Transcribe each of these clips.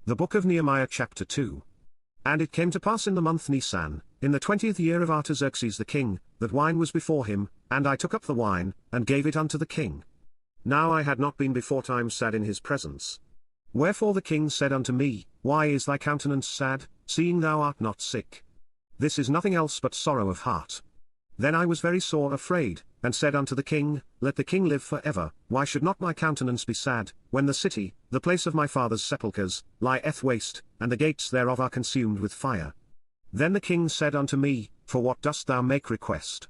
The book of Nehemiah chapter 2. And it came to pass in the month Nisan, in the 20th year of Artaxerxes the king, that wine was before him, and I took up the wine, and gave it unto the king. Now I had not been beforetime sad in his presence. Wherefore the king said unto me, Why is thy countenance sad, seeing thou art not sick? This is nothing else but sorrow of heart. Then I was very sore afraid, and said unto the king, Let the king live for ever. Why should not my countenance be sad, when the city, the place of my father's sepulchres, lieth waste, and the gates thereof are consumed with fire? Then the king said unto me, For what dost thou make request?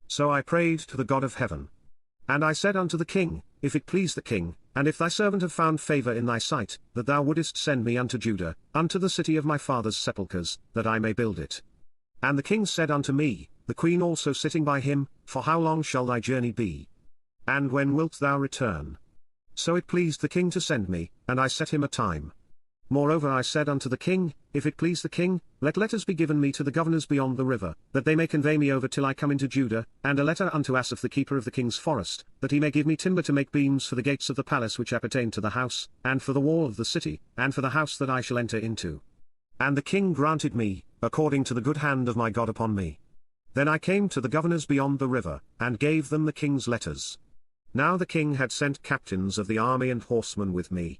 So I prayed to the God of heaven. And I said unto the king, If it please the king, and if thy servant have found favour in thy sight, that thou wouldest send me unto Judah, unto the city of my father's sepulchres, that I may build it. And the king said unto me, the queen also sitting by him, For how long shall thy journey be? And when wilt thou return? So it pleased the king to send me, and I set him a time. Moreover I said unto the king, If it please the king, let letters be given me to the governors beyond the river, that they may convey me over till I come into Judah, and a letter unto Asaph the keeper of the king's forest, that he may give me timber to make beams for the gates of the palace which appertain to the house, and for the wall of the city, and for the house that I shall enter into. And the king granted me, according to the good hand of my God upon me. Then I came to the governors beyond the river, and gave them the king's letters. Now the king had sent captains of the army and horsemen with me.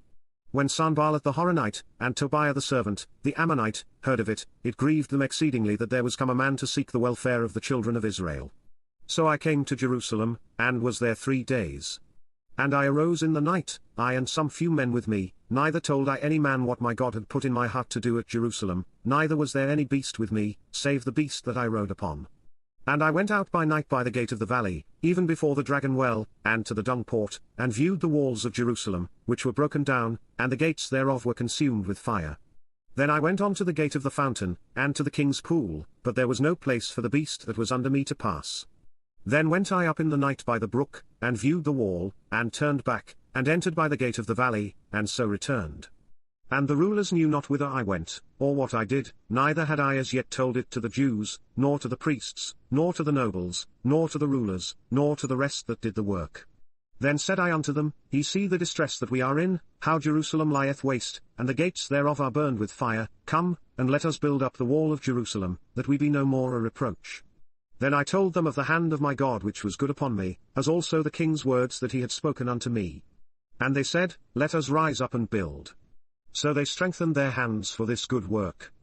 When Sanballat the Horonite, and Tobiah the servant, the Ammonite, heard of it, it grieved them exceedingly that there was come a man to seek the welfare of the children of Israel. So I came to Jerusalem, and was there 3 days. And I arose in the night, I and some few men with me, neither told I any man what my God had put in my heart to do at Jerusalem, neither was there any beast with me, save the beast that I rode upon. And I went out by night by the gate of the valley, even before the dragon well, and to the dung port, and viewed the walls of Jerusalem, which were broken down, and the gates thereof were consumed with fire. Then I went on to the gate of the fountain, and to the king's pool, but there was no place for the beast that was under me to pass. Then went I up in the night by the brook, and viewed the wall, and turned back, and entered by the gate of the valley, and so returned. And the rulers knew not whither I went, or what I did, neither had I as yet told it to the Jews, nor to the priests, nor to the nobles, nor to the rulers, nor to the rest that did the work. Then said I unto them, Ye see the distress that we are in, how Jerusalem lieth waste, and the gates thereof are burned with fire. Come, and let us build up the wall of Jerusalem, that we be no more a reproach. Then I told them of the hand of my God which was good upon me, as also the king's words that he had spoken unto me. And they said, Let us rise up and build. So they strengthened their hands for this good work.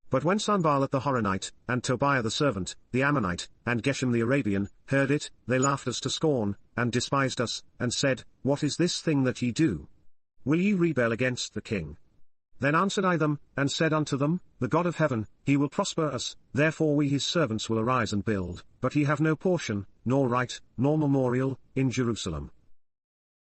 But when Sanballat the Horonite, and Tobiah the servant, the Ammonite, and Geshem the Arabian, heard it, they laughed us to scorn, and despised us, and said, What is this thing that ye do? Will ye rebel against the king? Then answered I them, and said unto them, The God of heaven, he will prosper us, therefore we his servants will arise and build, but ye have no portion, nor right, nor memorial, in Jerusalem.